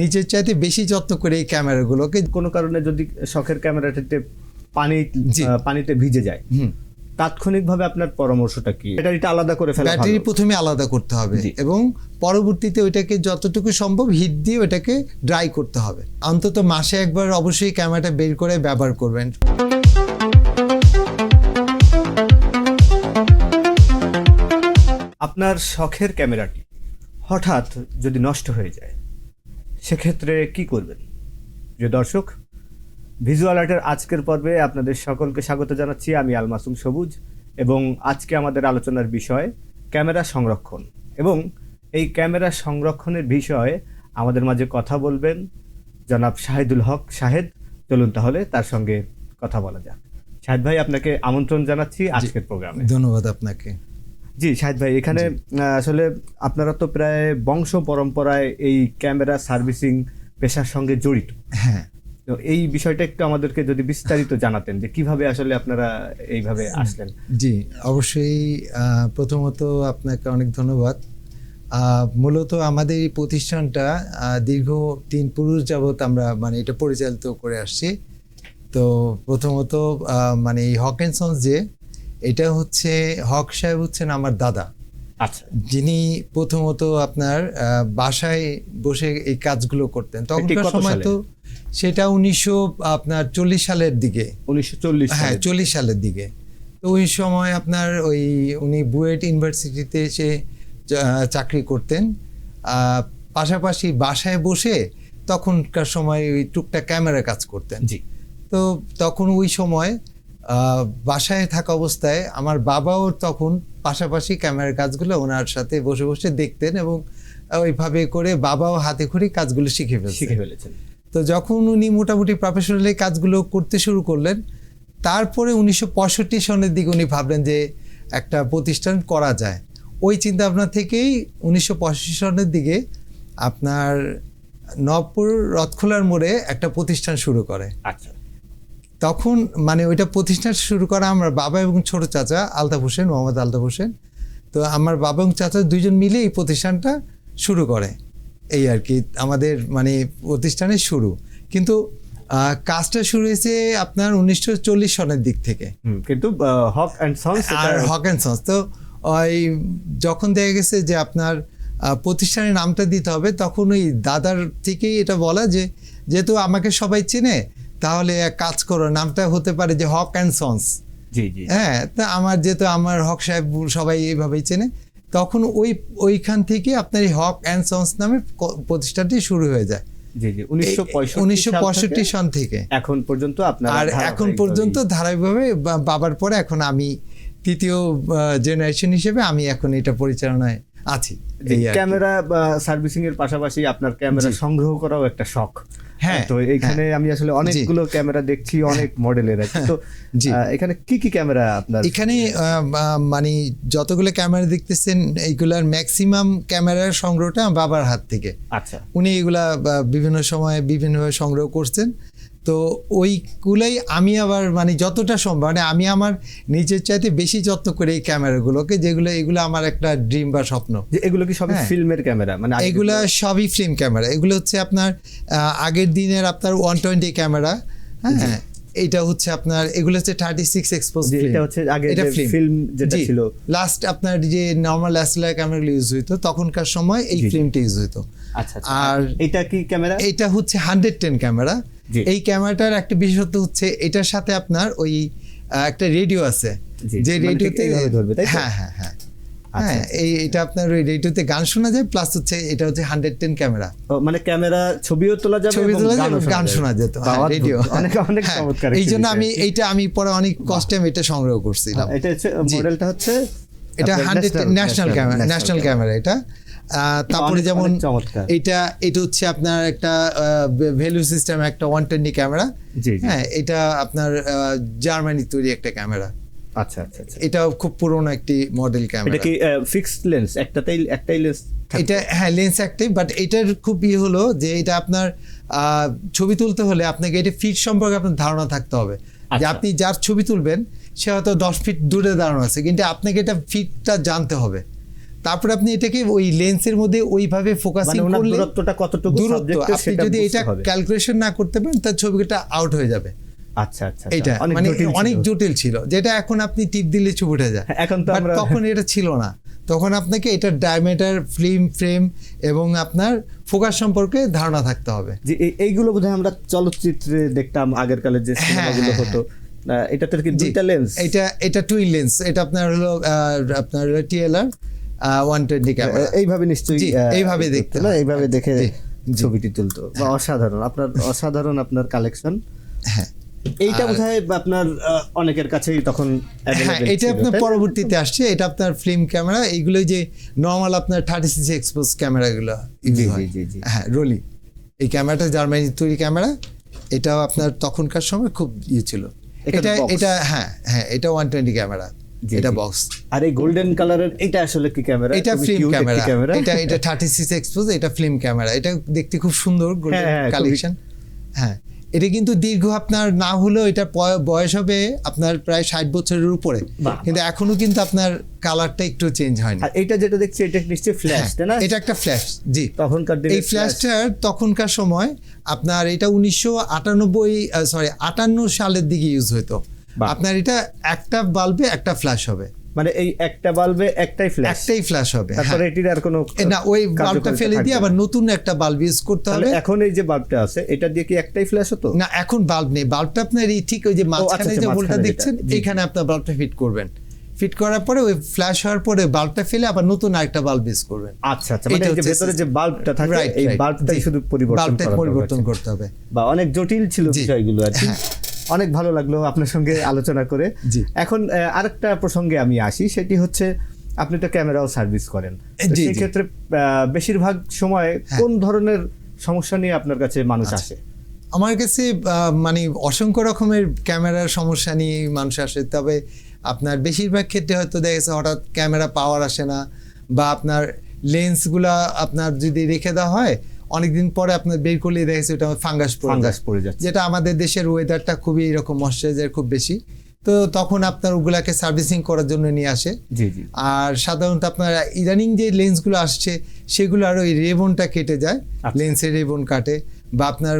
নিজের চাইতে বেশি যত্ন করে এই ক্যামেরাগুলোকে। কোনো কারণে যদি শখের ক্যামেরাটাতে পানিতে ভিজে যায়, তাৎক্ষণিকভাবে আপনার পরামর্শটা কি? ব্যাটারিটা আলাদা করে ফেলা? ব্যাটারি প্রথমে আলাদা করতে হবে এবং পরবর্তীতে ওইটাকে যতটুকু সম্ভব হিট দিয়ে ওইটাকে ড্রাই করতে হবে। অন্তত মাসে একবার অবশ্যই ক্যামেরাটা বের করে ব্যবহার করবেন। আপনার শখের ক্যামেরাটি হঠাৎ যদি নষ্ট হয়ে যায়, সেক্ষেত্রে কি করবেন? প্রিয় দর্শক, ভিজুয়াল আর্টের আজকের পর্বে আপনাদের সকলকে স্বাগত জানাচ্ছি। আমি আল মাসুম সবুজ এবং আজকে আমাদের আলোচনার বিষয় ক্যামেরা সংরক্ষণ। এবং এই ক্যামেরা সংরক্ষণের বিষয়ে আমাদের মাঝে কথা বলবেন জনাব শাহিদুল হক শাহেদ। চলুন তাহলে তার সঙ্গে কথা বলা যাক। শাহেদ ভাই, আপনাকে আমন্ত্রণ জানাচ্ছি আজকের প্রোগ্রামে। ধন্যবাদ আপনাকে। জি শাহেদ ভাই, এখানে আসলে আপনারা তো প্রায় বংশ পরম্পরায় এই ক্যামেরা সার্ভিসিং পেশার সঙ্গে জড়িত। হ্যাঁ, তো এই বিষয়টা একটু আমাদেরকে যদি বিস্তারিত জানাতেন যে কিভাবে আসলে আপনারা এইভাবে আসলেন। জি অবশ্যই। প্রথমত আপনাকে অনেক ধন্যবাদ। মূলত আমাদের এই প্রতিষ্ঠানটা দীর্ঘ 3 পুরুষ যাবৎ আমরা এটা পরিচালিত করে আসছি। তো প্রথমত এই হক অ্যান্ড সন্স যে এটা হচ্ছে, হক সাহেব হচ্ছেন আমার দাদা। আচ্ছা। যিনি প্রথমত আপনার বাসায় বসে এই কাজগুলো করতেন। তখনকার সময় তো সেটা 1940 সালের দিকে, 1940। হ্যাঁ 40 সালের দিকে। তো ওই সময় আপনার উনি বুয়েট ইউনিভার্সিটিতে এসে চাকরি করতেন, পাশাপাশি বাসায় বসে তখনকার সময় ওই টুকটাক ক্যামেরার কাজ করতেন। জি। তো তখন ওই সময় বাসায় থাকা অবস্থায় আমার বাবাও তখন পাশাপাশি ক্যামেরার কাজগুলো ওনার সাথে বসে বসে দেখতেন এবং ওইভাবে করে বাবাও হাতে খড়ি কাজগুলো শিখে ফেলেছেন। তো যখন উনি মোটামুটি প্রফেশনালি কাজগুলো করতে শুরু করলেন, তারপরে 1965 সনের দিকে উনি ভাবলেন যে একটা প্রতিষ্ঠান করা যায়। ওই চিন্তা ভাবনা থেকেই 1985 সনের দিকে আপনার নবপুর রথখোলার মোড়ে একটা প্রতিষ্ঠান শুরু করে। আচ্ছা। তখন ওইটা প্রতিষ্ঠান শুরু করা আমার বাবা এবং ছোট চাচা আলতাফ হোসেন, মোহাম্মদ আলতাফ হোসেন। তো আমার বাবা এবং চাচা দুইজন মিলে এই প্রতিষ্ঠানটা শুরু করে। এই আর কি আমাদের প্রতিষ্ঠানের শুরু। কিন্তু কাজটা শুরু হয়েছে আপনার 1940 সনের দিক থেকে। কিন্তু হক অ্যান্ড সন্স তো ওই যখন দেখা গেছে যে আপনার প্রতিষ্ঠানের নামটা দিতে হবে, তখন ওই দাদার থেকেই এটা বলা যে যেহেতু আমাকে সবাই চেনে, তাহলে এক কাজ করো, নামটা হতে পারে যে হক অ্যান্ড সন্স। জি জি। হ্যাঁ, তা যেহেতু আমার হক সাহেব সবাই এইভাবেই চেনে, তখন ওইখান থেকে আপনার এই হক অ্যান্ড সন্স নামে প্রতিষ্ঠানটি শুরু হয়ে যায়। জি জি। 1965 সন থেকে এখন পর্যন্ত আর এখন পর্যন্ত ধারাবাহিকভাবে বাবার পরে এখন আমি তৃতীয় জেনারেশন হিসেবে আমি এখন এটা পরিচালনায় আছি। ক্যামেরা সার্ভিসিং এর পাশাপাশি আপনার ক্যামেরা সংগ্রহ করাও একটা শখ। হ্যাঁ, তো এখানে আমি আসলে অনেকগুলো ক্যামেরা দেখছি, অনেক মডেলের আছে। তো এখানে কি কি ক্যামেরা আপনার এখানে যতগুলো ক্যামেরা দেখতেছেন, এইগুলার ম্যাক্সিমাম ক্যামেরার সংগ্রহটা আমার বাবার হাত থেকে। আচ্ছা। উনি এগুলা বিভিন্ন সময় বিভিন্নভাবে সংগ্রহ করছেন। তো ওইগুলোই আমি আবার যতটা সম্ভব আমি আমার নিজের চাইতে বেশি যত্ন করে এই ক্যামেরাগুলোকে, এগুলো আমার একটা ড্রিম বা স্বপ্ন। এগুলো কি সবই ফিল্মের ক্যামেরা? এগুলা সবই ফিল্ম ক্যামেরা। এগুলো হচ্ছে আপনার আগের দিনের আপনার 120 ক্যামেরা। হ্যাঁ, এটা হচ্ছে আপনার, এগুলো হচ্ছে 36 এক্সপোজ ফিল্ম। এটা হচ্ছে আগে যে ফিল্ম যেটা ছিল, লাস্ট আপনার যে নরমাল এসএলআর ক্যামেরাগুলো ইউজ হইতো, তখনকার সময় এই ফিল্মটা ইউজ হইতো। আচ্ছা। আর এটা কি ক্যামেরা? এটা হচ্ছে 110 ক্যামেরা। এই ক্যামেরাটার একটা বিশেষত্ব হচ্ছে এটার সাথে আপনার ওই একটা রেডিও আছে, যে রেডিওতে হ্যাঁ হ্যাঁ হ্যাঁ হ্যাঁ এটা আপনার ওই রেডিওতে গান শোনা যায়, প্লাস হচ্ছে এটা হচ্ছে 110 ক্যামেরা। ক্যামেরা ছবিও তোলা যাবে, গান শোনা যেত, রেডিও। অনেক চমৎকার। এই জন্য আমি পরে অনেক কষ্টে আমি এটা সংগ্রহ করছিলাম। এটা হচ্ছে মডেলটা হচ্ছে এটা 100 ন্যাশনাল ক্যামেরা এটা। তারপরে যেমন এটা হচ্ছে আপনার একটা ভ্যালু সিস্টেম, একটা 120 ক্যামেরা। হ্যাঁ, এটা আপনার জার্মানি তৈরি একটা ক্যামেরা। আচ্ছা আচ্ছা। এটা খুব পুরনো একটি মডেল ক্যামেরা। এটা কি ফিক্সড লেন্স? একটাই লেন্স এটা? হ্যাঁ, লেন্স একটাই, বাট এটার খুব হলো যে এটা আপনার ছবি তুলতে হলে আপনাকে এটা ফিট সম্পর্কে আপনার ধারণা থাকতে হবে। যে আপনি যার ছবি তুলবেন সে হয়তো 10 ফিট দূরে দাঁড়ানো আছে, কিন্তু আপনাকে এটা ফিটটা জানতে হবে। তারপরে আপনি এটাকে ওই লেন্সের মধ্যে ওইভাবে ফোকাসিং মানে ওনার করলে দূরত্বটা কতটুকু দূরত্ব সাবজেক্টের আপনি সেটা যদি বুঝতে এটা হবে। ক্যালকুলেশন না করতে পারেন তার ছবিটা আউট হয়ে যাবে। আচ্ছা আচ্ছা, এটা অনেক মানে জটিল ছিল। অনেক জটিল ছিল, যেটা এখন আপনি টিপ দিলে ছবি উঠে যায়। হ্যাঁ, এখন তো But আমরা তখন এটা ছিল না, তখন আপনাকে এটা ডায়ামিটার, ফিল্ম ফ্রেম এবং আপনার ফোকাস সম্পর্কে ধারণা থাকতে হবে। যে এইগুলো বোধহয় আমরা চলচ্চিত্রে দেখতাম আগের কালের যে সিনেমাগুলো হ্যাঁ, হতো, এটাতে কি জি, দুইটা লেন্স? এটা টুইন লেন্স, এটা আপনার হলো আপনার টিএলআর 120 ক্যামেরা। এইভাবে নিশ্চয়ই জি, এইভাবে দেখতে না, হয়। এইভাবে দেখে জি, জি। ছবিটি তুলতো। বা অসাধারণ অসাধারণ আপনার কালেকশন। হ্যাঁ এইটা বোধহয় আপনার অনেকের কাছেই তখন হ্যাঁ, available এটা ছিল, আপনার তাই না? পরবর্তীতে আসছে। এটা আপনার ফিল্ম ক্যামেরা, এইগুলো যে নর্মাল আপনার 36 এক্সপোজ ক্যামেরাগুলো জি, হয়। জি, জি। হ্যাঁ, রোলি, এই ক্যামেরাটা জার্মানি তৈরি ক্যামেরা। এটাও আপনার তখনকার সময় খুব ছিল। এটা এটা box। এটা হ্যাঁ হ্যাঁ, এটা 120 ক্যামেরা, জি, এটা জি। বক্স। আর এই গোল্ডেন কালারের এটা আসলে কি ক্যামেরা? এটা খুবই ফিল্ম cute একটি ক্যামেরা, এটা 36 এক্সপোজ, এটা ফিল্ম ক্যামেরা। এটা দেখতে খুব সুন্দর গোল্ডেন হ্যাঁ, খুবই- কালেকশন। হ্যাঁ, এটা কিন্তু দীর্ঘ আপনার না হলেও এটা বয়স হবে আপনার প্রায় 60 বছরের উপরে, বাহ। কিন্তু এখনো কিন্তু আপনার কালারটা একটু চেঞ্জ হয়নি। আর এটা যেটা দেখছি এটা নিশ্চয়ই ফ্ল্যাশ, হ্যাঁ, তাই না? এটা একটা ফ্ল্যাশ। জি, তখনকার দিনে এই ফ্ল্যাশটার তখনকার সময় আপনার এটা 1958 সালের দিকে ইউজ হতো। বাহ। আপনার এটা একটা বাল্বে একটা ফ্ল্যাশ হবে, মানে এই একটা বাল্বে একটাই ফ্ল্যাশ, একটাই ফ্ল্যাশ হবে। তারপরে এটির আর কোনো না, ওই বাল্বটা কার্যকারিতা ফেলে দিয়ে থাকবে আবার না। নতুন একটা বাল্ব ইউজ করতে তাহলে হবে। এখন এই যে বাল্বটা আছে এটা দিয়ে কি একটাই ফ্ল্যাশ হতো? না, এখন বাল্ব নেই। বাল্বটা আপনার এই ঠিক ওই যে মাঝখানে আচ্ছা, যে হোলটা মাঝখানে দেখছেন, যেটা। জি, জি। এখানে আপনার বাল্বটা ফিট করবেন। ফিট করার পরে ওই ফ্ল্যাশ হওয়ার পরে বাল্বটা ফেলে আবার নতুন আরেকটা বাল্ব ইউজ করবেন। আচ্ছা আচ্ছা, মানে এটা এই যে হচ্ছে ভেতরে যে বাল্বটা থাকে Right, এই right. বাল্বটাই জি, শুধু পরিবর্তন বাল্বটা করা পরিবর্তন দরকার। করতে হবে। বা অনেক জটিল ছিল জি। বিষয়গুলো আর কি। হ্যাঁ। অনেক ভালো লাগলো আপনার সঙ্গে আলোচনা করে। জি। এখন আরেকটা প্রসঙ্গে আমি আসি, সেটি হচ্ছে আপনি তো ক্যামেরাও সার্ভিস করেন। তো জি, সেই জি। ক্ষেত্রে বেশিরভাগ সময় হ্যাঁ। কোন ধরনের সমস্যা নিয়ে আপনার কাছে মানুষ আসে? আমার কাছে মানে অসংখ্য রকমের ক্যামেরার সমস্যা নিয়ে মানুষ আসে, তবে আপনার বেশিরভাগ ক্ষেত্রে হয়তো দেখা গেছে হঠাৎ ক্যামেরা পাওয়ার আসে না, বা আপনার লেন্সগুলা আপনার যদি রেখে দেওয়া হয় অনেকদিন পরে আপনার বের করলে দেখা গেছে ওটা ফাঙ্গাস পড়ে যাচ্ছে। যেটা আমাদের দেশের ওয়েদারটা খুবই এরকম ময়েশ্চারাইজার খুব বেশি, তো তখন আপনার ওগুলাকে সার্ভিসিং করার জন্য নিয়ে আসে। জি জি। আর সাধারণত আপনার ইদানিং যে লেন্সগুলো আসছে সেগুলো আর ওই রেবনটা কেটে যায়, আচ্ছা। লেন্সের রেবন কাটে, বা আপনার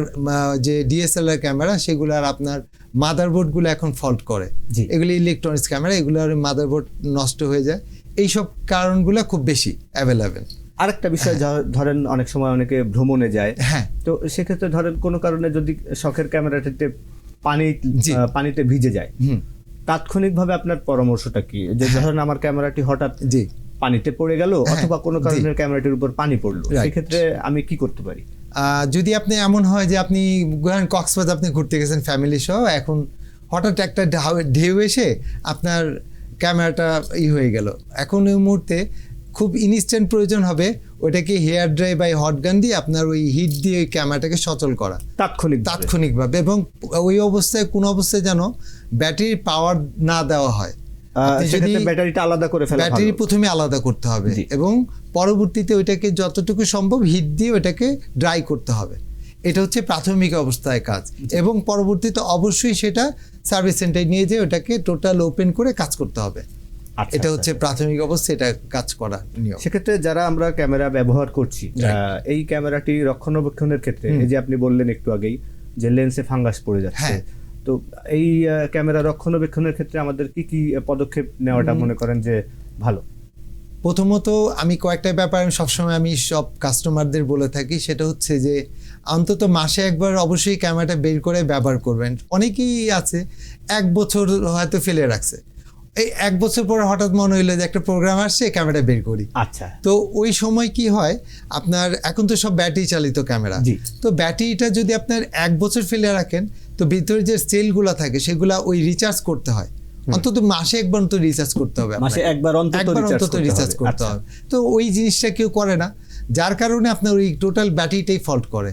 যে ডিএসএলআর ক্যামেরা সেগুলো আর আপনার মাদারবোর্ডগুলো এখন ফল্ট করে। জি। এগুলো ইলেকট্রনিক্স ক্যামেরা, এগুলো আর মাদারবোর্ড নষ্ট হয়ে যায়। এইসব কারণগুলো খুব বেশি অ্যাভেলেবেল। আরেকটা বিষয় ধরেন অনেক সময় অনেকে ভ্রমণে যায়, হ্যাঁ, তো সেক্ষেত্রে ধরেন কোনো কারণে যদি শখের ক্যামেরাটিতে জি। পানিতে ভিজে যায়, হুম, তাৎক্ষণিকভাবে আপনার পরামর্শটা কি? যে ধরেন আমার ক্যামেরাটি হঠাৎ জি। পানিতে পড়ে গেল, হ্যাঁ, অথবা কোনো জি। কারণে ক্যামেরাটির উপর পানি পড়লো, Right. সেক্ষেত্রে আমি কি করতে পারি? যদি আপনি এমন হয় যে আপনি কক্সবাজার আপনি ঘুরতে গেছেন ফ্যামিলি সহ, এখন হঠাৎ একটা ঢেউ এসে আপনার ক্যামেরাটা হয়ে গেল, এখন ওই মুহূর্তে খুব ইনস্ট্যান্ট প্রয়োজন হবে ওইটাকে হেয়ার ড্রাই বা হট গান দিয়ে আপনার ওই হিট দিয়ে ওই ক্যামেরাটাকে সচল করা তাৎক্ষণিকভাবে, এবং ওই অবস্থায় কোনো অবস্থায় যেন ব্যাটারির পাওয়ার না দেওয়া হয়। আপনি সেক্ষেত্রে যদি ব্যাটারিটা আলাদা করে ফেলা ব্যাটারি ভালো। প্রথমে আলাদা করতে হবে, জি। এবং পরবর্তীতে ওইটাকে যতটুকু সম্ভব হিট দিয়ে ওইটাকে ড্রাই করতে হবে। এটা হচ্ছে প্রাথমিক অবস্থায় কাজ, এবং পরবর্তীতে অবশ্যই সেটা সার্ভিস সেন্টারে নিয়ে যেয়ে ওটাকে টোটাল ওপেন করে কাজ করতে হবে। আচ্ছা, এটা আচ্ছা। হচ্ছে প্রাথমিক অবস্থা, এটা কাজ করা নিয়ম। সেক্ষেত্রে যারা আমরা ক্যামেরা ব্যবহার করছি, এই ক্যামেরাটি রক্ষণাবেক্ষণের ক্ষেত্রে এই যে আপনি বললেন একটু আগেই যে লেন্সে ফাঙ্গাস পড়ে যাচ্ছে, হ্যাঁ। তো এই ক্যামেরা রক্ষণাবেক্ষণের ক্ষেত্রে আমাদের কি কি পদক্ষেপ নেওয়াটা মনে করেন যে ভালো? প্রথমত আমি কয়েকটা ব্যাপার সবসময় আমি সব কাস্টমারদের বলে থাকি, সেটা হচ্ছে যে অন্তত মাসে একবার অবশ্যই ক্যামেরাটা বের করে ব্যবহার করবেন। অনেকেই আছে 1 বছর হয়তো ফেলে রাখছে, এই 1 বছর পরে হঠাৎ মনে হইলো যে একটা প্রোগ্রাম আসছে, ক্যামেরাটা বের করি। আচ্ছা। তো ওই সময় কি হয়, আপনার এখন তো সব ব্যাটারি চালিত ক্যামেরা, জি। তো ব্যাটারিটা যদি আপনার 1 বছর ফেলে রাখেন, তো ভিতরে যে সেলগুলো থাকে সেগুলা ওই রিচার্জ করতে হয়, অন্তত মাসে একবার অন্তত রিচার্জ করতে হবে, মাসে একবার অন্তত রিচার্জ করতে হবে। তো ওই জিনিসটা কেউ করে না, যার কারণে আপনার ওই টোটাল ব্যাটারিটাই ফল্ট করে।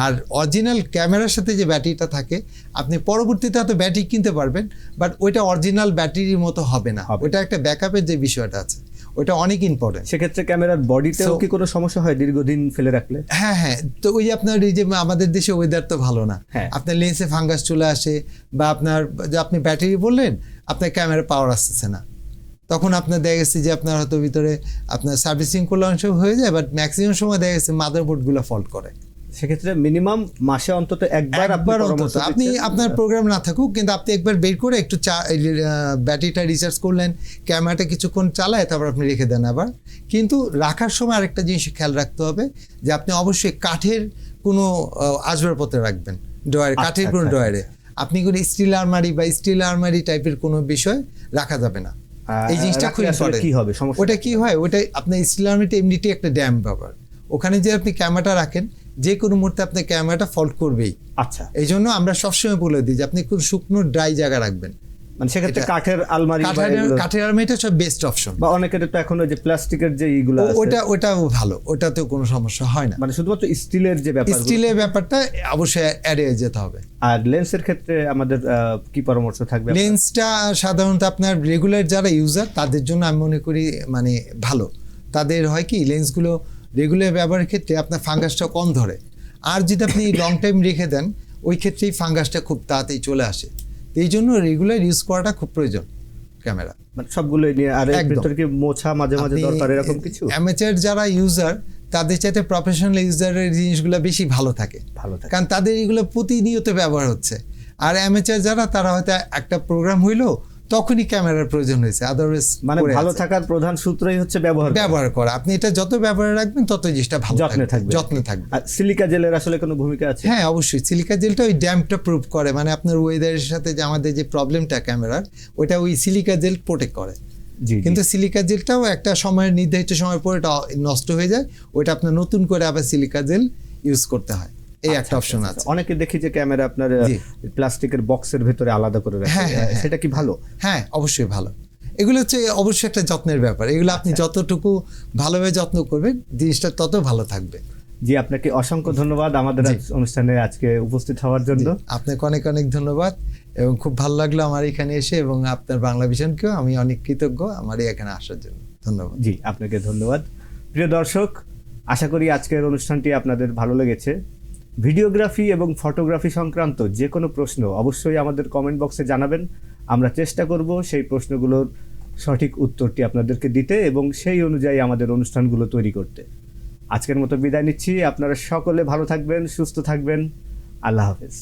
আর অরিজিনাল ক্যামেরার সাথে যে ব্যাটারিটা থাকে, আপনি পরবর্তীতে হয়তো ব্যাটারি কিনতে পারবেন, বাট ওইটা অরিজিনাল ব্যাটারির মতো হবে না। ওইটা একটা ব্যাকআপের যে বিষয়টা আছে, ওইটা অনেক ইম্পর্টেন্ট। সেক্ষেত্রে ক্যামেরার বডিতেও কি কোনো সমস্যা হয় দীর্ঘদিন ফেলে রাখলে? হ্যাঁ হ্যাঁ, তো ওই যে আপনার এই যে আমাদের দেশে ওয়েদার তো ভালো না, হ্যাঁ। আপনার লেন্সে ফাঙ্গাস চলে আসে, বা আপনার যে আপনি ব্যাটারি বললেন আপনার ক্যামেরা পাওয়ার আসতেছে না, তখন আপনার দেখা গেছে যে আপনার হয়তো ভিতরে আপনার সার্ভিসিং করলে অনেক সময় হয়ে যায়, বাট ম্যাক্সিমাম সময় দেখা গেছে মাদারবোর্ডগুলো ফল্ট করে। সেক্ষেত্রে মিনিমাম মাসে অন্তত একবার অন্তত আপনি আপনার প্রোগ্রাম না থাকুক, কিন্তু আপনি একবার বের করে একটু ব্যাটারিটা রিচার্জ করলেন, ক্যামেরাটা কিছুক্ষণ চালায়, তারপর আপনি রেখে দেন আবার। কিন্তু রাখার সময় আরেকটা জিনিস খেয়াল রাখতে হবে যে আপনি অবশ্যই কাঠের কোনো আসবাবপত্র রাখবেন, কাঠের কোনো ড্রয়ারে। আপনি কোনো স্টিল আলমারি বা স্টিল আলমারি টাইপের কোনো বিষয় রাখা যাবে না। এই জিনিসটা খুব ইম্পর্টেন্ট। কি হবে সমস্যা? ওটা কি হয়, ওটা আপনার স্টিল আলমারিটা এমনিতেই একটা ড্যাম ব্যাপার। ওখানে যে আপনি ক্যামেরাটা রাখেন, যে কোনো মুহূর্তে আপনার ক্যামেরাটা ফল্ট করবেই। আচ্ছা, এই জন্য আমরা সবসময় বলে দিই যে আপনি খুব শুকনো ড্রাই জায়গা রাখবেন। মানে সেক্ষেত্রে কাঠের আলমারি, কাঠের আলমারিটা সব বেস্ট অপশন। বা অনেকের তো এখন ওই যে প্লাস্টিকের যে এইগুলো আছে, ওটাও ভালো, ওটাতেও কোনো সমস্যা হয় না। মানে শুধুমাত্র স্টিলের যে ব্যাপার, স্টিলের ব্যাপারটা অবশ্যই এড়িয়ে যেতে হবে। আর লেন্সের ক্ষেত্রে আমাদের কি পরামর্শ থাকবে? লেন্সটা সাধারণত আপনার রেগুলার যারা ইউজার তাদের জন্য আমি মনে করি মানে ভালো। তাদের হয় কি, লেন্সগুলো রেগুলার ব্যবহারের ক্ষেত্রে আপনার ফাঙ্গাসটা কম ধরে। আর যদি আপনি লং টাইম রেখে দেন, ওই ক্ষেত্রেই ফাঙ্গাসটা খুব তাড়াতাড়ি চলে আসে। এই জন্য রেগুলার ইউজ করাটা খুব প্রয়োজন ক্যামেরা, মানে সবগুলো নিয়ে। আর এর ভিতরে কি মোছা মাঝে মাঝে দরকার এরকম কিছু? অ্যামেচার যারা ইউজার তাদের চাইতে প্রফেশনাল ইউজারের জিনিসগুলো বেশি ভালো থাকে, কারণ তাদের এগুলো প্রতিনিয়ত ব্যবহার হচ্ছে। আর অ্যামেচার যারা, তারা হয়তো একটা প্রোগ্রাম হইলো তখনই ক্যামেরার প্রয়োজন হয়েছে, আদারওয়াইজ মানে ভালো থাকার প্রধান সূত্রই হচ্ছে ব্যবহার করা। আপনি এটা যত ব্যবহারে রাখবেন তত জিনিসটা ভালো যত্নে থাকবে। আর সিলিকা জেলের আসলে কোনো ভূমিকা আছে? হ্যাঁ, অবশ্যই। সিলিকা জেলটা ওই ড্যাম্পটা প্রুভ করে, মানে আপনার ওয়েদারের সাথে যে আমাদের যে প্রবলেমটা ক্যামেরার, ওইটা ওই সিলিকা জেল প্রোটেক্ট করে। কিন্তু সিলিকা জেলটাও একটা সময়ের নির্ধারিত সময় পর এটা নষ্ট হয়ে যায়, ওইটা আপনার নতুন করে আবার সিলিকা জেল ইউজ করতে হয়। এই একটা অপশন আছে। অনেকে দেখি যে ক্যামেরা আপনার প্লাস্টিকের বক্সের ভেতরে আলাদা করে রাখে, সেটা কি ভালো? হ্যাঁ, অবশ্যই ভালো। এগুলো হচ্ছে অবশ্যই একটা যত্নের ব্যাপার। এগুলো আপনি যতটুকু ভালোভাবে যত্ন করবেন, জিনিসটা তত ভালো থাকবে। জি, আপনাকে অসংখ্য ধন্যবাদ আমাদের অনুষ্ঠানে আজকে উপস্থিত হওয়ার জন্য। আপনাকে অনেক অনেক ধন্যবাদ, এবং খুব ভালো লাগলো আমার এখানে এসে, এবং আপনার বাংলা ভিশনকেও আমি অনেক কৃতজ্ঞ আমার এখানে আসার জন্য। ধন্যবাদ। জি, আপনাকে ধন্যবাদ। প্রিয় দর্শক, আশা করি আজকের অনুষ্ঠানটি আপনাদের ভালো লেগেছে। ভিডিওগ্রাফি এবং ফটোগ্রাফি সংক্রান্ত যে কোনো প্রশ্ন অবশ্যই আমাদের কমেন্ট বক্সে জানাবেন। আমরা চেষ্টা করব সেই প্রশ্নগুলোর সঠিক উত্তরটি আপনাদেরকে দিতে এবং সেই অনুযায়ী আমাদের অনুষ্ঠানগুলো তৈরি করতে। আজকের মতো বিদায় নিচ্ছি। আপনারা সকলে ভালো থাকবেন, সুস্থ থাকবেন। আল্লাহ হাফেজ।